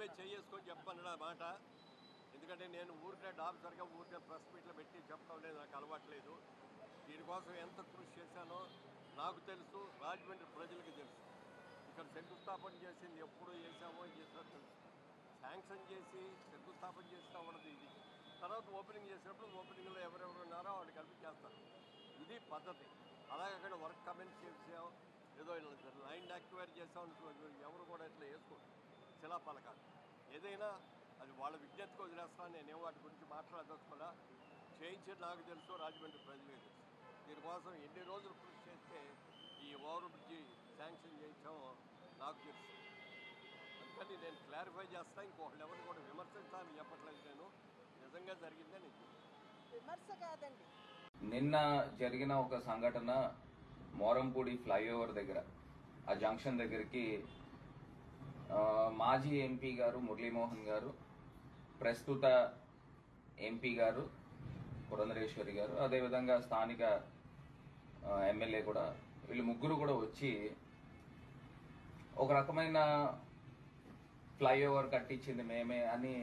మీద చేసుకొని చెప్పన్నాడు ఆ మాట. ఎందుకంటే నేను ఊరికే ఆఫీసర్గా ఊరికే ప్రెస్ మీట్లో పెట్టి చెప్పడం లేదు, నాకు అలవాట్లేదు. దీనికోసం ఎంత కృషి చేశానో నాకు తెలుసు, రాజమండ్రి ప్రజలకు తెలుసు. ఇక్కడ శంకుస్థాపన చేసింది ఎప్పుడు చేసామో చేసినా తెలుసు. శాంక్షన్ చేసి శంకుస్థాపన చేసినా ఉండదు ఇది. తర్వాత ఓపెనింగ్ చేసినప్పుడు ఓపెనింగ్లో ఎవరెవరు ఉన్నారో వాళ్ళు కలిపి చేస్తారు. ఇది పద్ధతి. అలాగే అక్కడ వర్క్ కమెంట్ చేసాం, ఏదో లైన్ యాక్టివేట్ చేసాం, ఎవరు కూడా ఇట్లా వేసుకోరు శిలాపలకాలు. ఏదైనా అది వాళ్ళ విజ్ఞతకు వదిలేస్తాను. నేనేమో వాటి గురించి మాట్లాడదలుచుకోలే. చేయించేది నాకు తెలుసు, రాజమండ్రి ప్రజలకు తెలుసు. దీనికోసం ఎన్ని రోజులు కృషి చేస్తే ఈ ఓవర్ బ్రిడ్జి శాంక్షన్ చేయించామో నాకు తెలుసు. అందుకని నేను క్లారిఫై చేస్తాను. ఇంకొకళ్ళు ఎవరిని కూడా విమర్శించాలని చెప్పట్లేదు. నేను నిజంగా జరిగిందని విమర్శ కాదండి. నిన్న జరిగిన ఒక సంఘటన మోరంపూడి ఫ్లైఓవర్ దగ్గర, ఆ జంక్షన్ దగ్గరికి మాజీ ఎంపీ గారు మురళీమోహన్ గారు, ప్రస్తుత ఎంపీ గారు పురంధరేశ్వరి గారు, అదేవిధంగా స్థానిక ఎమ్మెల్యే కూడా, వీళ్ళు ముగ్గురు కూడా వచ్చి ఒక రకమైన ఫ్లైఓవర్ కట్టించింది మేమే అని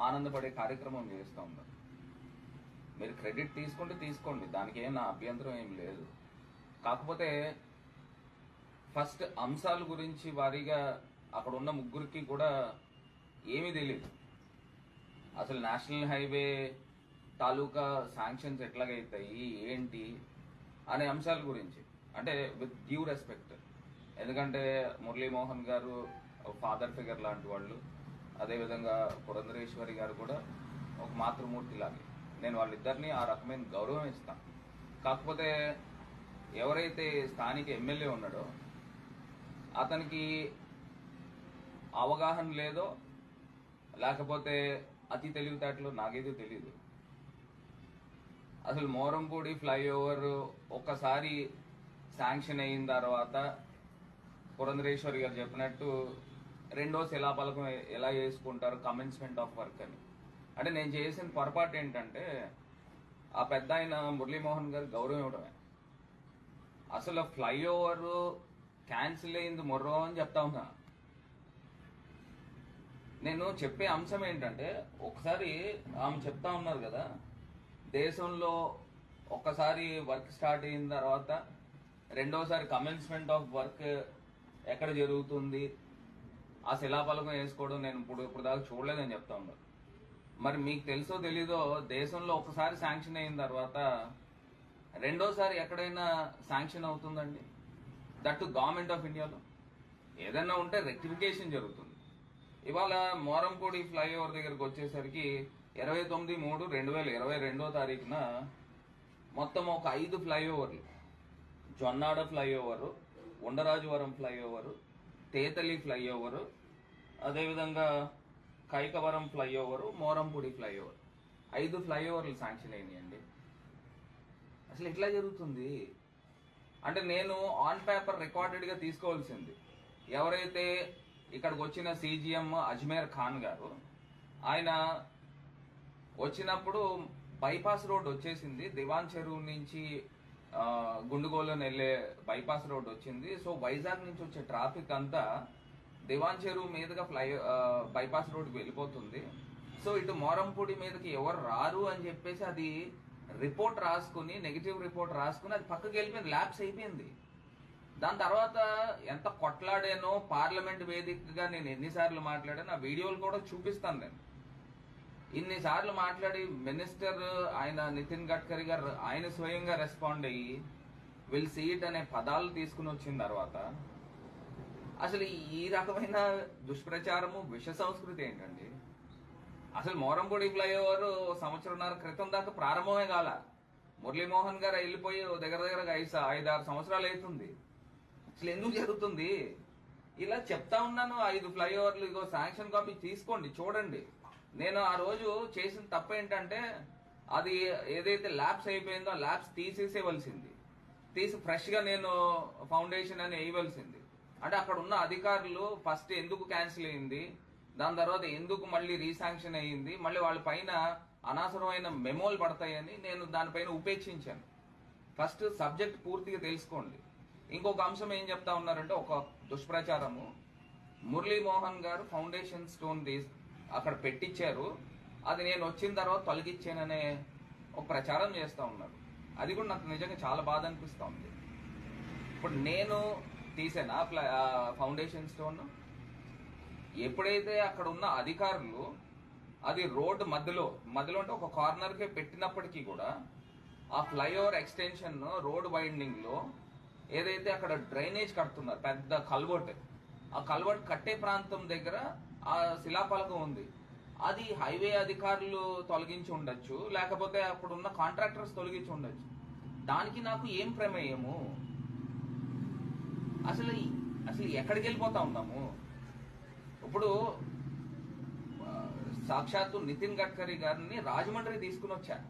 ఆనందపడే కార్యక్రమం చేస్తూ ఉన్నారు. మీరు క్రెడిట్ తీసుకుంటే తీసుకోండి, దానికి ఏం నా అభ్యంతరం ఏం లేదు. కాకపోతే ఫస్ట్ అంశాల గురించి వారీగా అక్కడ ఉన్న ముగ్గురికి కూడా ఏమీ తెలియదు. అసలు నేషనల్ హైవే తాలూకా శాంక్షన్స్ ఎట్లాగైతాయి ఏంటి అనే అంశాల గురించి, అంటే విత్ డ్యూ రెస్పెక్ట్. ఎందుకంటే మురళీమోహన్ గారు ఫాదర్ ఫిగర్ లాంటి వాళ్ళు, అదేవిధంగా పురంధరేశ్వరి గారు కూడా ఒక మాతృమూర్తి లాగే. నేను వాళ్ళిద్దరినీ ఆ రకమైన గౌరవం ఇస్తాను. కాకపోతే ఎవరైతే స్థానిక ఎమ్మెల్యే ఉన్నాడో అతనికి అవగాహన లేదో లేకపోతే అతి తెలివితేటలో నాకేదో తెలీదు. అసలు మోరంపూడి ఫ్లైఓవర్ ఒక్కసారి శాంక్షన్ అయిన తర్వాత పురంధరేశ్వరి గారు చెప్పినట్టు రెండో శిలాపలకం ఎలా చేసుకుంటారు, కమెన్స్మెంట్ ఆఫ్ వర్క్ అని. అంటే నేను చేసిన పొరపాటు ఏంటంటే ఆ పెద్ద ఆయన మురళీమోహన్ గారు గౌరవం ఇవ్వడమే. అసలు ఫ్లైఓవర్ క్యాన్సిల్ అయింది మొర్రో అని చెప్తా ఉన్నా. నేను చెప్పే అంశం ఏంటంటే, ఒకసారి ఆమె చెప్తా ఉన్నారు కదా, దేశంలో ఒక్కసారి వర్క్ స్టార్ట్ అయిన తర్వాత రెండోసారి కమెన్స్మెంట్ ఆఫ్ వర్క్ ఎక్కడ జరుగుతుంది, ఆ శిలాపలకం వేసుకోవడం నేను ఇప్పుడు దాకా చూడలేదని చెప్తా ఉన్నారు. మరి మీకు తెలుసో తెలీదో, దేశంలో ఒకసారి శాంక్షన్ అయిన తర్వాత రెండోసారి ఎక్కడైనా శాంక్షన్ అవుతుందండి? దట్ గవర్నమెంట్ ఆఫ్ ఇండియాలో ఏదైనా ఉంటే రెక్టిఫికేషన్ జరుగుతుంది. ఇవాళ మోరంపూడి ఫ్లైఓవర్ దగ్గరకు వచ్చేసరికి 29/3/2022 మొత్తం ఒక 5 ఫ్లైఓవర్లు, Jonnada flyover, Undarajavaram flyover, Tetali flyover, అదేవిధంగా కైకవరం ఫ్లైఓవర్, మోరంపూడి ఫ్లైఓవర్, 5 ఫ్లైఓవర్లు శాంక్షన్ అయినాయండి. అసలు ఎట్లా జరుగుతుంది అంటే, నేను ఆన్ పేపర్ రికార్డెడ్ గా తీసుకోవాల్సింది. ఎవరైతే ఇక్కడికి వచ్చిన సీజీఎం అజ్మేర్ ఖాన్ గారు, ఆయన వచ్చినప్పుడు బైపాస్ రోడ్ వచ్చేసింది, దివాన్ చెరువు నుంచి గుండుగోలను వెళ్లే బైపాస్ రోడ్ వచ్చింది. సో వైజాగ్ నుంచి వచ్చే ట్రాఫిక్ అంతా దివాన్ చెరువు మీదుగా బైపాస్ రోడ్కి వెళ్ళిపోతుంది. సో ఇటు మోరంపూడి మీదకి ఎవరు రారు అని చెప్పేసి అది రిపోర్ట్ రాసుకుని, నెగిటివ్ రిపోర్ట్ రాసుకుని అది పక్కకి వెళ్ళిపోయింది, ల్యాప్స్ అయిపోయింది. దాని తర్వాత ఎంత కొట్లాడానో పార్లమెంట్ వేదికగా నేను ఎన్నిసార్లు మాట్లాడాను, ఆ వీడియోలు కూడా చూపిస్తాను. నేను ఇన్నిసార్లు మాట్లాడి మినిస్టర్ ఆయన నితిన్ గడ్కరీ గారు ఆయన స్వయంగా రెస్పాండ్ అయ్యి విల్ సీ ఇట్ అనే పదాలు తీసుకుని వచ్చిన తర్వాత అసలు ఈ రకమైన దుష్ప్రచారము, విష సంస్కృతి ఏంటండి? అసలు మోరంపూడి ఫ్లైఓవర్ సంవత్సరంన్నర క్రితం దాకా ప్రారంభమే కాల. మురళీమోహన్ గారు వెళ్ళిపోయి దగ్గర 5-6 సంవత్సరాలు అవుతుంది. అసలు ఎందుకు జరుగుతుంది? ఇలా చెప్తా ఉన్నాను. 5 ఫ్లైఓవర్లు ఇగో శాంక్షన్ కాపీ తీసుకోండి, చూడండి. నేను ఆ రోజు చేసిన తప్పు ఏంటంటే, అది ఏదైతే ల్యాబ్స్ అయిపోయిందో ఆ ల్యాబ్స్ తీసేసేవలసింది, తీసి ఫ్రెష్ గా నేను ఫౌండేషన్ అని వేయవలసింది. అంటే అక్కడ ఉన్న అధికారులు ఫస్ట్ ఎందుకు క్యాన్సిల్ అయింది, దాని తర్వాత ఎందుకు మళ్ళీ రీశాంక్షన్ అయ్యింది, మళ్ళీ వాళ్ళ పైన అనవసరమైన మెమోలు పడతాయని నేను దానిపైన ఉపేక్షించాను. ఫస్ట్ సబ్జెక్ట్ పూర్తిగా తెలుసుకోండి. ఇంకొక అంశం ఏం చెప్తా ఉన్నారంటే, ఒక దుష్ప్రచారము, మురళీమోహన్ గారు ఫౌండేషన్ స్టోన్ అక్కడ పెట్టించారు, అది నేను వచ్చిన తర్వాత తొలగించాననే ఒక ప్రచారం చేస్తూ ఉన్నారు. అది కూడా నాకు నిజంగా చాలా బాధ అనిపిస్తూ ఉంది. ఇప్పుడు నేను తీసాను ఫౌండేషన్ స్టోన్. ఎప్పుడైతే అక్కడ ఉన్న అధికారులు అది రోడ్డు మధ్యలో అంటే ఒక కార్నర్కే పెట్టినప్పటికీ కూడా ఆ ఫ్లైఓవర్ ఎక్స్టెన్షన్ రోడ్ వైండింగ్ లో ఏదైతే అక్కడ డ్రైనేజ్ కడుతున్నారు, పెద్ద కల్వర్ట్, ఆ కల్వర్ట్ కట్టే ప్రాంతం దగ్గర ఆ శిలాఫలకం ఉంది. అది హైవే అధికారులు తొలగించి ఉండొచ్చు, లేకపోతే అక్కడ ఉన్న కాంట్రాక్టర్స్ తొలగించి ఉండొచ్చు. దానికి నాకు ఏం ప్రమేయము? అసలు ఎక్కడికి వెళ్ళిపోతా ఉన్నాము? ఇప్పుడు సాక్షాత్తు నితిన్ గడ్కరీ గారిని రాజమండ్రి తీసుకుని వచ్చారు,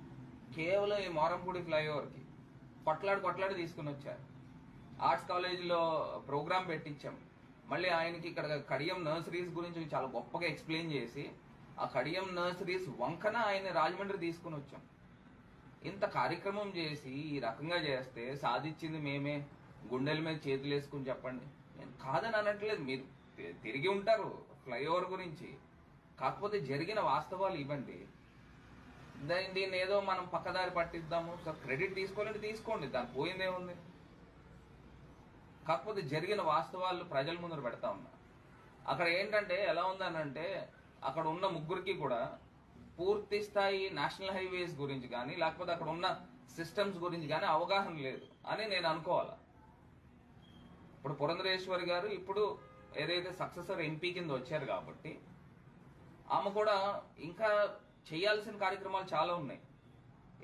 కేవలం ఈ మోరంపూడి ఫ్లైఓవర్కి కొట్లాడి తీసుకుని వచ్చారు. ఆర్ట్స్ కాలేజీలో ప్రోగ్రామ్ పెట్టించాం. మళ్ళీ ఆయనకి ఇక్కడ కడియం నర్సరీస్ గురించి చాలా గొప్పగా ఎక్స్ప్లెయిన్ చేసి ఆ కడియం నర్సరీస్ వంకన ఆయన రాజమండ్రి తీసుకుని వచ్చాం. ఇంత కార్యక్రమం చేసి ఈ రకంగా చేస్తే సాధించింది మేమే, గుండెల మీద చేతులు వేసుకుని చెప్పండి. నేను కాదని అనట్లేదు, మీరు తిరిగి ఉంటారు ఫ్లైఓవర్ గురించి, కాకపోతే జరిగిన వాస్తవాలు ఇవ్వండి. దీన్ని ఏదో మనం పక్కదారి పట్టిద్దాము, సార్ క్రెడిట్ తీసుకోవాలంటే తీసుకోండి, దాని పోయిందేముంది. కాకపోతే జరిగిన వాస్తవాలు ప్రజల ముందర పెడతా ఉన్నా. అక్కడ ఏంటంటే ఎలా ఉందనంటే అక్కడ ఉన్న ముగ్గురికి కూడా పూర్తి స్థాయి నేషనల్ హైవేస్ గురించి కానీ లేకపోతే అక్కడ ఉన్న సిస్టమ్స్ గురించి కానీ అవగాహన లేదు అని నేను అనుకోవాలా. ఇప్పుడు పురంధరేశ్వరి గారు ఇప్పుడు ఏదైతే సక్సెసర్ ఎంపీ కింద వచ్చారు కాబట్టి ఆమె కూడా ఇంకా చేయాల్సిన కార్యక్రమాలు చాలా ఉన్నాయి.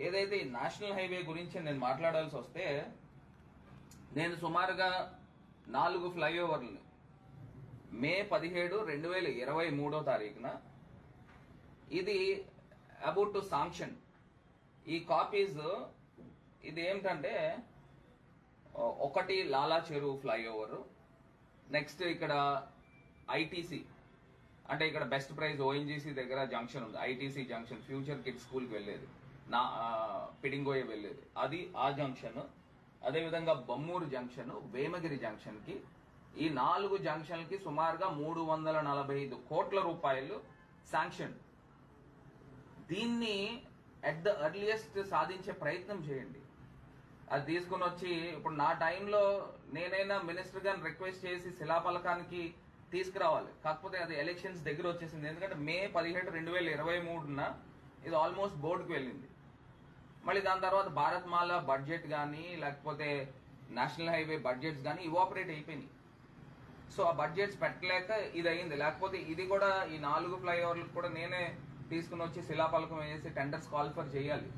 ఏదైతే నేషనల్ హైవే గురించి నేను మాట్లాడాల్సి వస్తే, నేను సుమారుగా 4 ఫ్లైఓవర్లు మే 17, 2023 ఇది అబౌట్ టు శాంక్షన్. ఈ కాపీస్ ఇది ఏమిటంటే, ఒకటి లాలా చెరువు ఫ్లైఓవర్, నెక్స్ట్ ఇక్కడ ఐటీసీ అంటే ఇక్కడ బెస్ట్ ప్రైజ్ ఓఎన్జీసీ దగ్గర జంక్షన్ ఉంది, ఐటీసీ జంక్షన్, ఫ్యూచర్ కిడ్స్ స్కూల్కి వెళ్ళేది, పిడింగోయ వెళ్ళేది, అది ఆ జంక్షన్. అదేవిధంగా బమ్మూరు జంక్షన్, వేమగిరి జంక్షన్ కి, ఈ 4 జంక్షన్లకి సుమారుగా 345 కోట్ల రూపాయలు శాంక్షన్. దీన్ని అట్ ద ఎర్లియస్ట్ సాధించే ప్రయత్నం చేయండి. అది తీసుకుని వచ్చి ఇప్పుడు నా టైంలో నేనైనా మినిస్టర్ గారిని రిక్వెస్ట్ చేసి శిలాఫలకానికి తీసుకురావాలి, కాకపోతే అది ఎలక్షన్స్ దగ్గర వచ్చేసింది. ఎందుకంటే మే 17, 2023 ఇది ఆల్మోస్ట్ బోర్డుకు వెళ్ళింది. మళ్ళీ దాని తర్వాత భారత్ మాల బడ్జెట్ కానీ లేకపోతే నేషనల్ హైవే బడ్జెట్స్ కానీ ఇవాపరేట్ అయిపోయినాయి. సో ఆ బడ్జెట్స్ పెట్టలేక ఇది అయింది. లేకపోతే ఇది కూడా ఈ 4 ఫ్లైఓవర్లకు కూడా నేనే తీసుకుని వచ్చి శిలాఫలకం వేసి టెండర్స్ కాల్ఫర్ చేయాలి.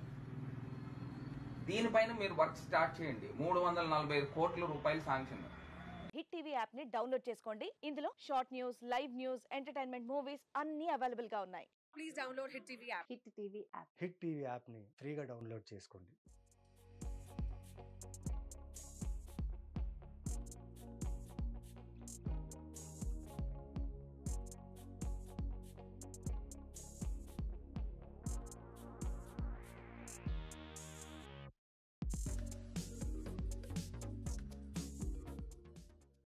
దీనిపైన మీరు వర్క్ స్టార్ట్ చేయండి. 345 కోట్ల రూపాయలు శాంక్షన్. హిట్ టీవీ యాప్ ని డౌన్లోడ్ చేసుకోండి. ఇందులో short news, live news, entertainment movies అన్ని అవైలబుల్ గా ఉన్నాయి. Please download hit TV app. Hit TV app ని ఫ్రీగా డౌన్లోడ్ చేసుకోండి.